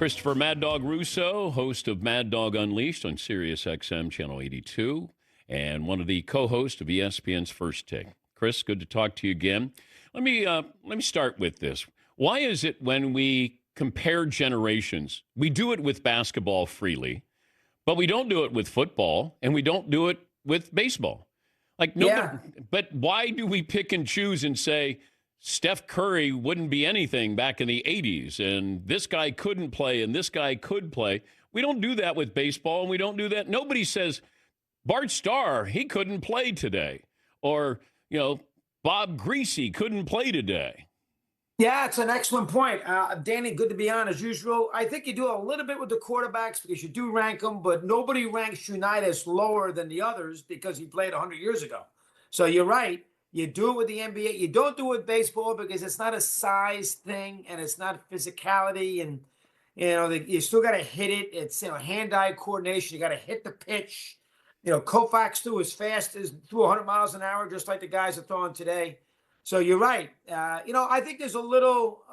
Christopher Mad Dog Russo, host of Mad Dog Unleashed on Sirius XM Channel 82, and one of the co-hosts of ESPN's First Take. Chris, good to talk to you again. Let me start with this. Why is it when we compare generations, we do it with basketball freely, but we don't do it with football, and we don't do it with baseball? Like nobody, But why do we pick and choose and say Steph Curry wouldn't be anything back in the 80s, and this guy couldn't play, and this guy could play? We don't do that with baseball, and we don't do that. Nobody says, Bart Starr, he couldn't play today. Or, Bob Greasy couldn't play today. Yeah, it's an excellent point. Danny, good to be on as usual. I think you do a little bit with the quarterbacks because you do rank them, but nobody ranks Unitas lower than the others because he played 100 years ago. So you're right. You do it with the NBA. You don't do it with baseball because it's not a size thing and it's not physicality. And, you still got to hit it. It's, hand-eye coordination. You got to hit the pitch. Koufax threw as fast as 100 miles an hour, just like the guys are throwing today. So you're right. I think there's a little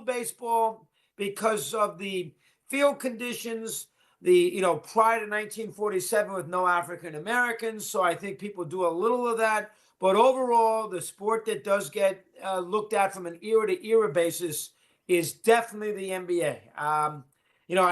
baseball because of the field conditions, prior to 1947 with no African Americans. So I think people do a little of that. But overall, the sport that does get looked at from an era-to-era basis is definitely the NBA. I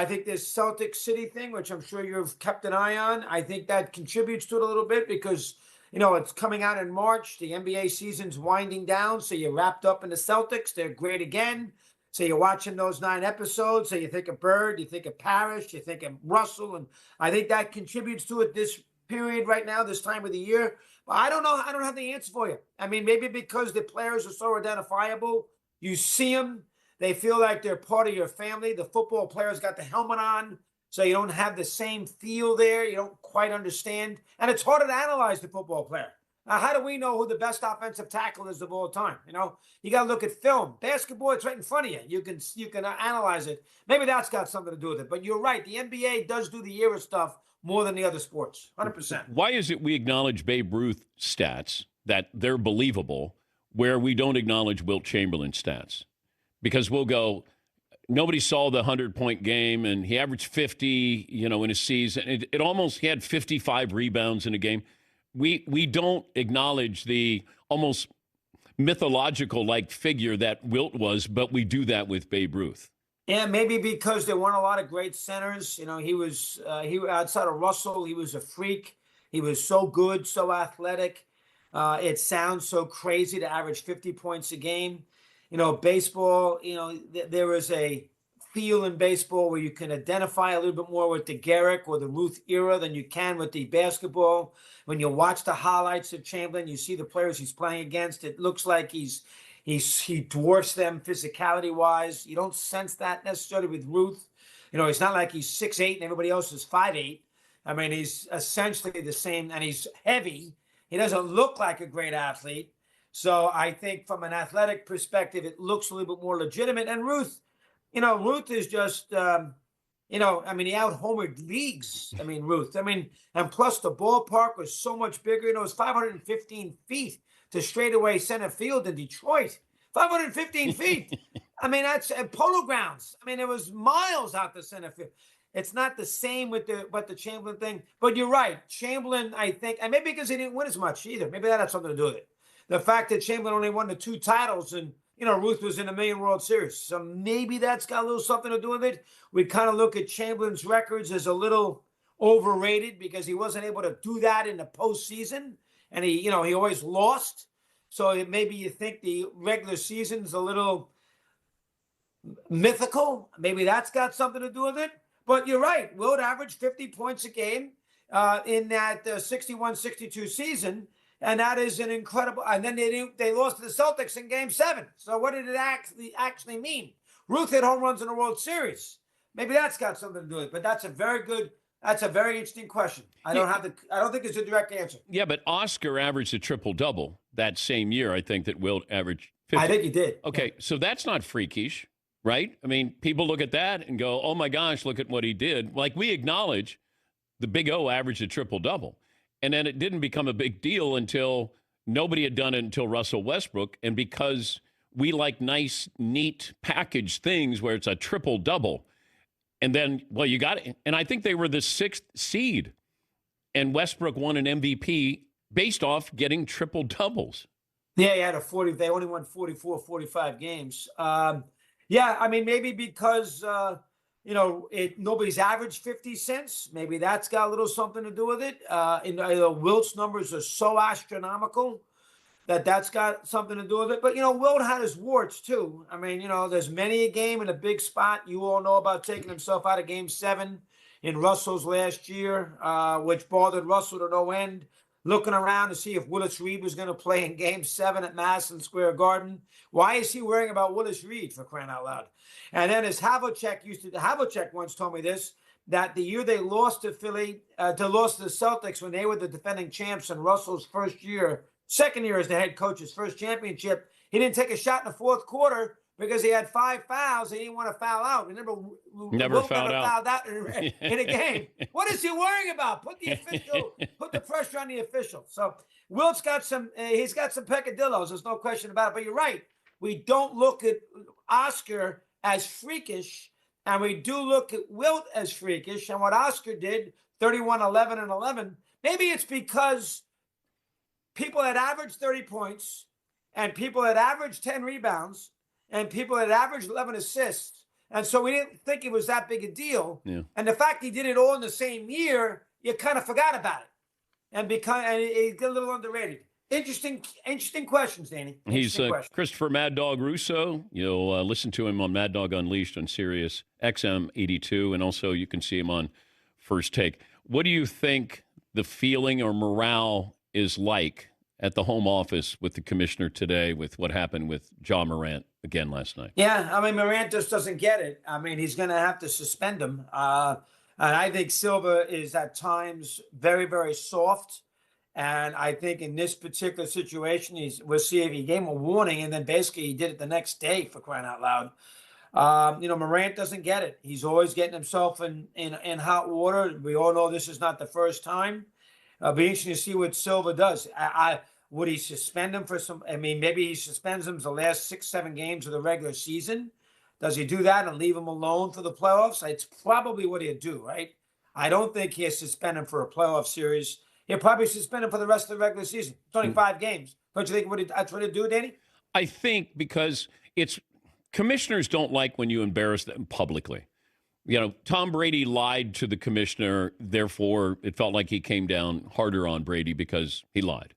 think this Celtic City thing, which I'm sure you've kept an eye on, I think that contributes to it a little bit because, it's coming out in March. The NBA season's winding down, so you're wrapped up in the Celtics. They're great again. So you're watching those 9 episodes. So you think of Bird, you think of Parrish, you think of Russell, and I think that contributes to it this period right now, this time of the year. But I don't know. I don't have the answer for you. I mean, maybe because the players are so identifiable, you see them, they feel like they're part of your family. The football players got the helmet on, so you don't have the same feel there. You don't quite understand. And it's harder to analyze the football player. Now, how do we know who the best offensive tackle is of all time? You got to look at film. Basketball, it's right in front of you. You can analyze it. Maybe that's got something to do with it. But you're right. The NBA does do the era stuff more than the other sports, 100%. Why is it we acknowledge Babe Ruth stats, that they're believable, where we don't acknowledge Wilt Chamberlain stats? Because we'll go, nobody saw the 100-point game, and he averaged 50, in a season. It almost, he had 55 rebounds in a game. We don't acknowledge the almost mythological-like figure that Wilt was, but we do that with Babe Ruth. Yeah, maybe because there weren't a lot of great centers. He was outside of Russell, he was a freak. He was so good, so athletic. It sounds so crazy to average 50 points a game. Baseball, there is a feel in baseball where you can identify a little bit more with the Garrick or the Ruth era than you can with the basketball. When you watch the highlights of Chamberlain, you see the players he's playing against. It looks like he dwarfs them physicality-wise. You don't sense that necessarily with Ruth. It's not like he's 6'8" and everybody else is 5'8". I mean, he's essentially the same, and he's heavy. He doesn't look like a great athlete. So I think from an athletic perspective, it looks a little bit more legitimate. And Ruth, Ruth is just, he out-homered leagues. Ruth. And plus the ballpark was so much bigger. It was 515 feet to straightaway center field in Detroit. 515 feet. That's Polo Grounds. It was miles out to center field. It's not the same with the Chamberlain thing. But you're right. Chamberlain, I think, and maybe because he didn't win as much either. Maybe that had something to do with it. The fact that Chamberlain only won the 2 titles and, Ruth was in a million World Series. So maybe that's got a little something to do with it. We kind of look at Chamberlain's records as a little overrated because he wasn't able to do that in the postseason. And he always lost. So maybe you think the regular season's a little mythical. Maybe that's got something to do with it. But you're right. Wilt averaged 50 points a game in that 61-62 season. And that is an incredible. And then they lost to the Celtics in Game 7. So what did it actually mean? Ruth hit home runs in the World Series. Maybe that's got something to do with it. But that's a very interesting question. I don't think it's a direct answer. Yeah, but Oscar averaged a triple-double that same year. I think that Wilt averaged 50. I think he did. Okay, so that's not freakish, right? People look at that and go, oh my gosh, look at what he did. Like, we acknowledge the Big O averaged a triple-double. And then it didn't become a big deal until nobody had done it until Russell Westbrook. And because we like nice, neat packaged things where it's a triple-double. And then, well, you got it. And I think they were the 6th seed. And Westbrook won an MVP based off getting triple-doubles. Yeah, he had a 40. They only won 44, 45 games. Yeah, I mean, maybe because, nobody's averaged 50 cents. Maybe that's got a little something to do with it. Wilt's numbers are so astronomical that's got something to do with it. But, Wilt had his warts, too. I mean, there's many a game in a big spot. You all know about taking himself out of Game 7 in Russo's last year, which bothered Russo to no end. Looking around to see if Willis Reed was going to play in Game 7 at Madison Square Garden. Why is he worrying about Willis Reed, for crying out loud? And then as Havlicek once told me this, that the year they lost to lost to the Celtics when they were the defending champs in Russell's second year as the head coach, his first championship, he didn't take a shot in the fourth quarter because he had 5 fouls and he didn't want to foul out. Remember, never fouled out in a game. What is he worrying about? Put the pressure on the official. So Wilt's got he's got some peccadillos. There's no question about it. But you're right. We don't look at Oscar as freakish, and we do look at Wilt as freakish. And what Oscar did, 31, 11, and 11, maybe it's because people had averaged 30 points and people had averaged 10 rebounds and people had averaged 11 assists. And so we didn't think it was that big a deal. Yeah. And the fact he did it all in the same year, you kind of forgot about it. And it got a little underrated. Interesting questions, Danny. He's Christopher Mad Dog Russo. You'll listen to him on Mad Dog Unleashed on Sirius XM 82, and also you can see him on First Take. What do you think the feeling or morale is like at the home office with the commissioner today with what happened with Morant again last night? Yeah, I mean, Morant just doesn't get it. I mean, he's going to have to suspend him. And I think Silva is at times very, very soft. And I think in this particular situation, we'll see if he gave him a warning, and then basically he did it the next day, for crying out loud. Morant doesn't get it. He's always getting himself in hot water. We all know this is not the first time. It'll be interesting to see what Silva does. Would he suspend him for some? I mean, maybe he suspends him for the last 6-7 games of the regular season. Does he do that and leave him alone for the playoffs? It's probably what he'd do, right? I don't think he'll suspend him for a playoff series. He'll probably suspend him for the rest of the regular season. It's only 5 games. Don't you think that's what he'd do, Danny? I think because commissioners don't like when you embarrass them publicly. Tom Brady lied to the commissioner. Therefore, it felt like he came down harder on Brady because he lied.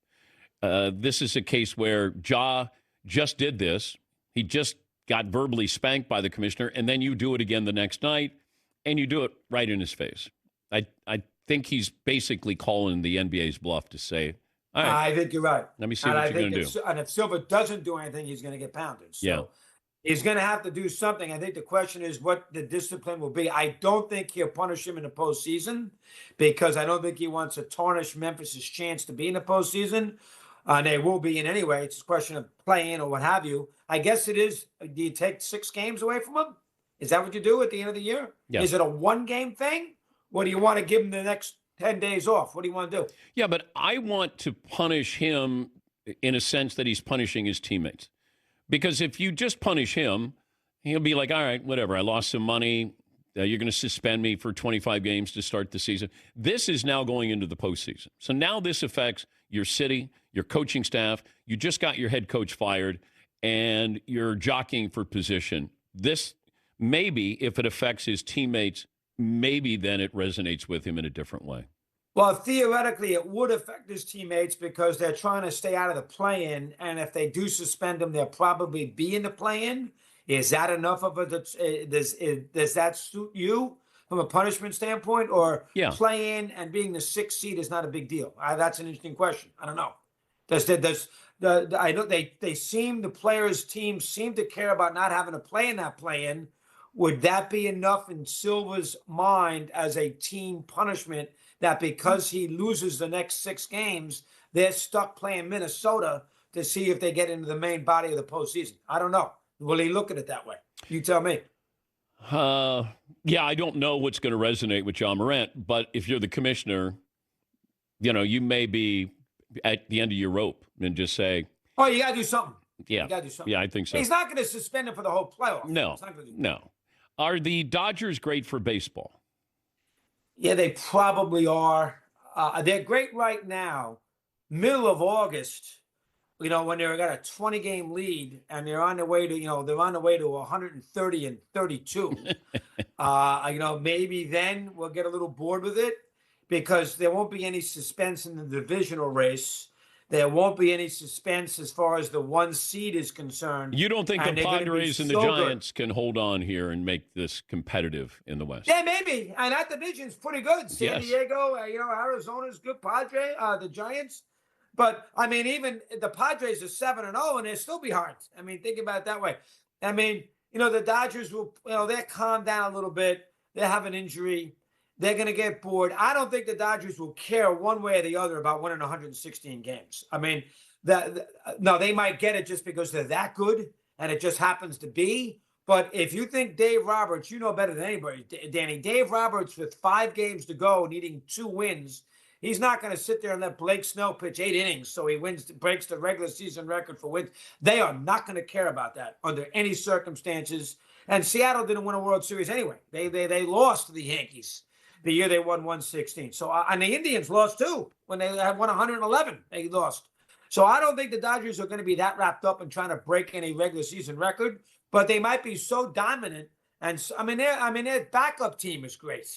This is a case where Ja just did this. He just got verbally spanked by the commissioner, and then you do it again the next night, and you do it right in his face. I think he's basically calling the NBA's bluff to say, all right, I think you're right. Let me see what you're going to do. And if Silva doesn't do anything, he's going to get pounded. So yeah. He's going to have to do something. I think the question is what the discipline will be. I don't think he'll punish him in the postseason because I don't think he wants to tarnish Memphis's chance to be in the postseason. They will be in anyway. It's a question of playing or what have you. I guess it is. Do you take 6 games away from him? Is that what you do at the end of the year? Yeah. Is it a 1-game thing? Or do you want to give him the next 10 days off? What do you want to do? Yeah, but I want to punish him in a sense that he's punishing his teammates. Because if you just punish him, he'll be like, all right, whatever. I lost some money. You're going to suspend me for 25 games to start the season. This is now going into the postseason. So now this affects your city, your coaching staff. You just got your head coach fired, and you're jockeying for position. This, maybe, if it affects his teammates, maybe then it resonates with him in a different way. Well, theoretically, it would affect his teammates because they're trying to stay out of the play-in, and if they do suspend him, they'll probably be in the play-in. Is that enough of a does that suit you from a punishment standpoint, or play-in and being the 6th seed is not a big deal? That's an interesting question. I don't know. I know the players' teams seem to care about not having to play in that play-in. Would that be enough in Silva's mind as a team punishment that because he loses the next 6 games, they're stuck playing Minnesota to see if they get into the main body of the postseason? I don't know. Will he look at it that way? You tell me. Yeah, I don't know what's going to resonate with Morant, but if you're the commissioner, you may be at the end of your rope and just say, oh, you got to do something. You got to do something. Yeah, I think so. He's not going to suspend him for the whole playoff. No, no. Are the Dodgers great for baseball? Yeah, they probably are. They're great right now. Middle of August, when they've got a 20-game lead and they're on their way to, they're on the way to 130 and 32. Maybe then we'll get a little bored with it because there won't be any suspense in the divisional race. There won't be any suspense as far as the 1 seed is concerned. You don't think the Padres and the Giants can hold on here and make this competitive in the West? Yeah, maybe. And that division's pretty good. San Diego, Arizona's good. The Giants. But, even the Padres are 7-0, and they're still behind. Think about it that way. The Dodgers will, they're calmed down a little bit. They have an injury. They're going to get bored. I don't think the Dodgers will care one way or the other about winning 116 games. No, they might get it just because they're that good, and it just happens to be. But if you think Dave Roberts, you know better than anybody, Danny, Dave Roberts with 5 games to go, needing 2 wins, he's not going to sit there and let Blake Snell pitch 8 innings so he breaks the regular season record for wins. They are not going to care about that under any circumstances. And Seattle didn't win a World Series anyway. They lost to the Yankees the year they won 116. So, and the Indians lost too when they had won 111. They lost. So I don't think the Dodgers are going to be that wrapped up in trying to break any regular season record, but they might be so dominant. And their backup team is great.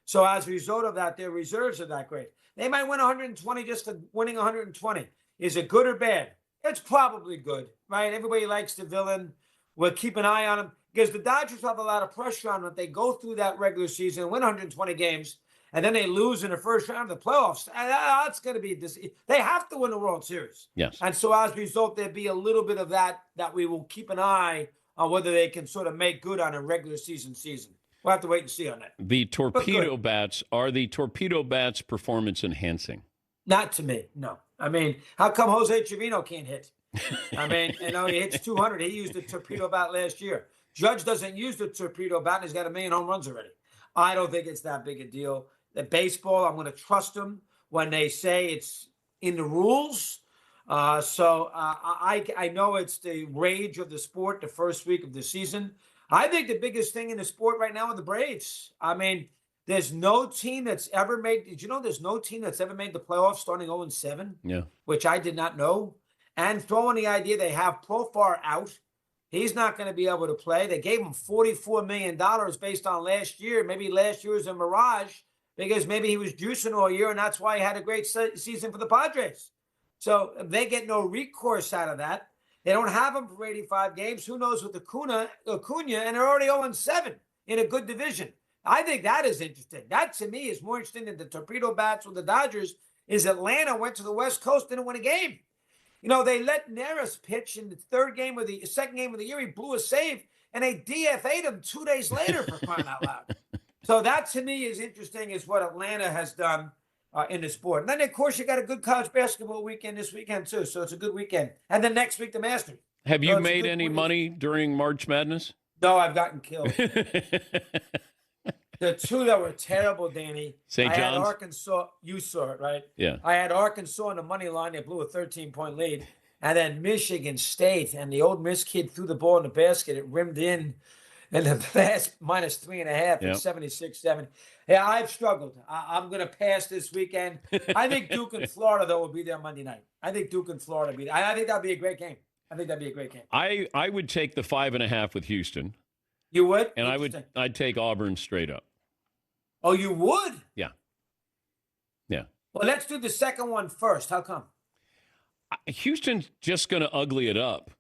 So as a result of that, their reserves are that great. They might win 120 just for winning 120. Is it good or bad? It's probably good, right? Everybody likes the villain. We'll keep an eye on them because the Dodgers have a lot of pressure on them. If they go through that regular season, win 120 games, and then they lose in the first round of the playoffs, that's going to be this. They have to win the World Series. Yes. And so as a result, there'd be a little bit of that we will keep an eye on whether they can sort of make good on a regular season. We'll have to wait and see on that. The torpedo bats, are the torpedo bats performance enhancing? Not to me, no. How come Jose Trevino can't hit? He hits 200. He used the torpedo bat last year. Judge doesn't use the torpedo bat, and he's got 1 million home runs already. I don't think it's that big a deal. The baseball, I'm going to trust them when they say it's in the rules. I know it's the rage of the sport the first week of the season. I think the biggest thing in the sport right now are the Braves. There's no team that's ever made – did you know there's no team that's ever made the playoffs starting 0-7? Yeah. Which I did not know. And throwing the idea they have Profar out. He's not going to be able to play. They gave him $44 million based on last year. Maybe last year was a mirage because maybe he was juicing all year, and that's why he had a great season for the Padres. So they get no recourse out of that. They don't have him for 85 games. Who knows with Acuna, and they're already 0-7 in a good division. I think that is interesting. That, to me, is more interesting than the torpedo bats with the Dodgers, is Atlanta went to the West Coast, didn't win a game. They let Neris pitch in the second game of the year. He blew a save, and they DFA'd him 2 days later for crying out loud. So that, to me, is interesting, is what Atlanta has done in the sport. And then, of course, you got a good college basketball weekend this weekend, too. So it's a good weekend. And then next week, the Masters. Have you made any money during March Madness? No, I've gotten killed. The 2 that were terrible, Danny. St. John's? I had Arkansas. You saw it, right? Yeah. I had Arkansas on the money line. They blew a 13-point lead. And then Michigan State. And the old Miss kid threw the ball in the basket. It rimmed in the last -3.5 at 76-7. Yeah, I've struggled. I'm going to pass this weekend. I think Duke and Florida, though, will be there Monday night. I think Duke and Florida will be there. I think that'll be a great game. I would take the 5.5 with Houston. You would? And I'd take Auburn straight up. Oh, you would? Yeah. Well, let's do the second one first. How come? Houston's just going to ugly it up,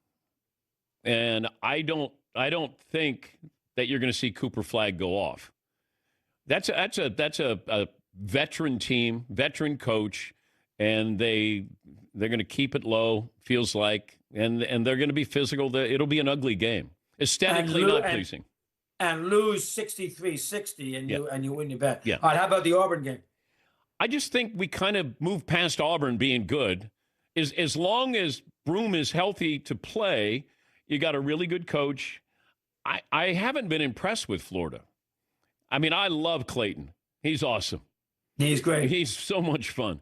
and I don't think that you're going to see Cooper Flagg go off. That's a veteran team, veteran coach, and they're going to keep it low. Feels like, and they're going to be physical. It'll be an ugly game, aesthetically not pleasing. And lose 63-60, and you win your bet. Yeah. All right, how about the Auburn game? I just think we kind of moved past Auburn being good. As long as Broom is healthy to play, you got a really good coach. I haven't been impressed with Florida. I love Clayton. He's awesome. He's great. He's so much fun.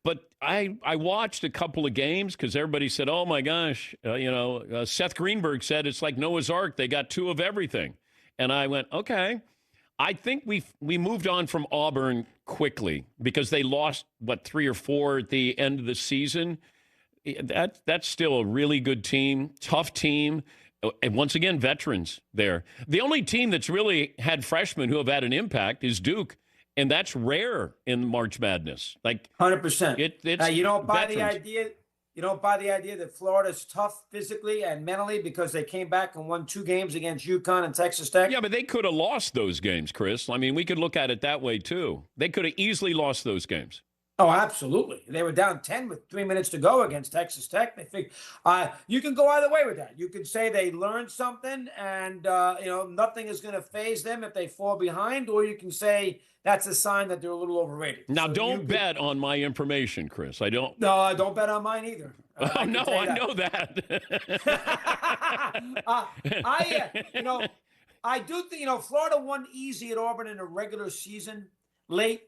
But I watched a couple of games because everybody said, oh, my gosh, Seth Greenberg said it's like Noah's Ark. They got 2 of everything. And I went, okay. I think we moved on from Auburn quickly because they lost, 3 or 4 at the end of the season. That's still a really good team, tough team. And once again, veterans there. The only team that's really had freshmen who have had an impact is Duke. And that's rare in March Madness. Like 100%. It's you don't buy veterans. the idea. You don't buy the idea that Florida's tough physically and mentally because they came back and won 2 games against UConn and Texas Tech. Yeah, but they could have lost those games, Chris. I mean, we could look at it that way too. They could have easily lost those games. Oh, absolutely. They were down 10 with 3 minutes to go against Texas Tech. They figured you can go either way with that. You can say they learned something and, nothing is going to faze them if they fall behind, or you can say that's a sign that they're a little overrated. Now, don't bet on my information, Chris. I don't. No, I don't bet on mine either. I know that. I do think, Florida won easy at Auburn in a regular season late.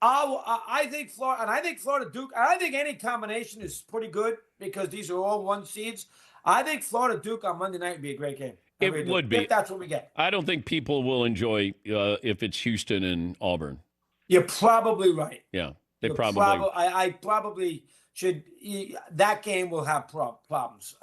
I think Florida, and I think Florida Duke, I think any combination is pretty good because these are all 1 seeds. I think Florida Duke on Monday night would be a great game. It would be. If that's what we get. I don't think people will enjoy if it's Houston and Auburn. You're probably right. Yeah, I probably should. That game will have problems.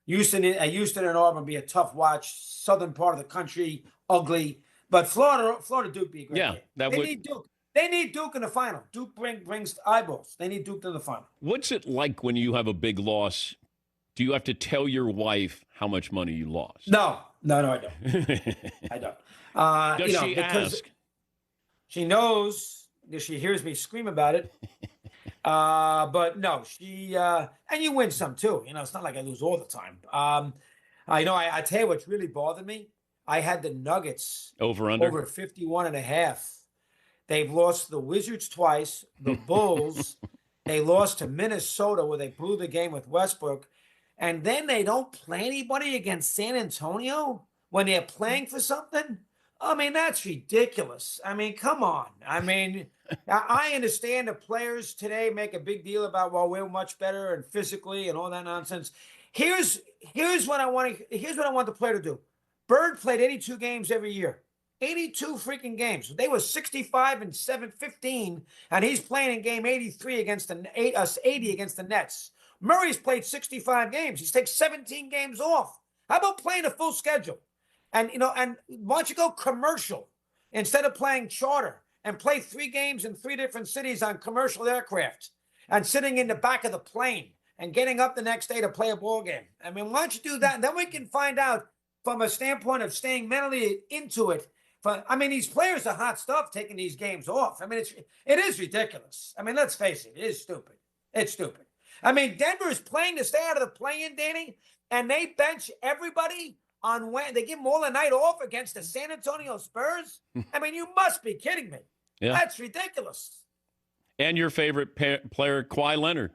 Houston and Auburn be a tough watch. Southern part of the country, ugly. But Florida Duke be a great game. They need Duke. They need Duke in the final. Duke brings eyeballs. They need Duke to the final. What's it like when you have a big loss? Do you have to tell your wife how much money you lost? No, I don't. I don't. Does she ask? She knows because she hears me scream about it. But no, she and you win some too. It's not like I lose all the time. I tell you what's really bothered me. I had the Nuggets over 51.5. They've lost the Wizards twice, the Bulls. They lost to Minnesota where they blew the game with Westbrook. And then they don't play anybody against San Antonio when they're playing for something? I mean, that's ridiculous. I mean, come on. I mean, I understand the players today make a big deal about, well, we're much better and physically and all that nonsense. Here's what I want the player to do. Bird played 82 games every year. 82 freaking games. They were 65 and 7-15, and he's playing in game 83 against 80 against the Nets. Murray's played 65 games. He's taken 17 games off. How about playing a full schedule? And why don't you go commercial instead of playing charter and play 3 games in 3 different cities on commercial aircraft and sitting in the back of the plane and getting up the next day to play a ball game? I mean, why don't you do that? And then we can find out from a standpoint of staying mentally into it. These players are hot stuff taking these games off. I mean, it is ridiculous. I mean, let's face it. It is stupid. It's stupid. I mean, Denver is playing to stay out of the play-in, Danny, and they bench everybody on when they give them all a night off against the San Antonio Spurs. I mean, you must be kidding me. Yeah. That's ridiculous. And your favorite player, Kawhi Leonard,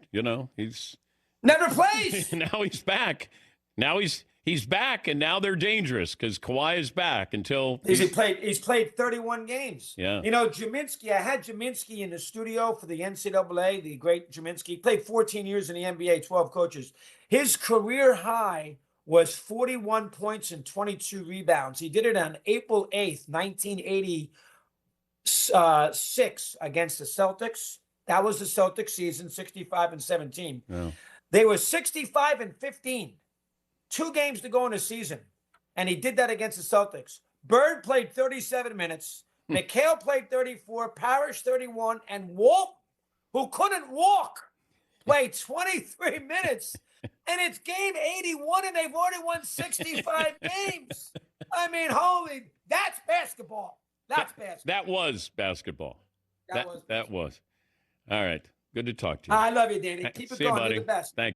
he's never plays. Now he's back. Now he's back, and now they're dangerous because Kawhi is back until he's played 31 games. Yeah. Jaminski, I had Jaminski in the studio for the NCAA, the great Jaminski. He played 14 years in the NBA, 12 coaches. His career high was 41 points and 22 rebounds. He did it on April 8th, 1986 against the Celtics. That was the Celtics season, 65 and 17. Yeah. They were 65 and 15. 2 games to go in the season, and he did that against the Celtics. Bird played 37 minutes. McHale played 34. Parrish 31. And Walt, who couldn't walk, played 23 minutes. And it's game 81, and they've already won 65 games. I mean, that's basketball. That's basketball. That was basketball. That was. All right. Good to talk to you. I love you, Danny. Keep it going. You're the best. Thank you.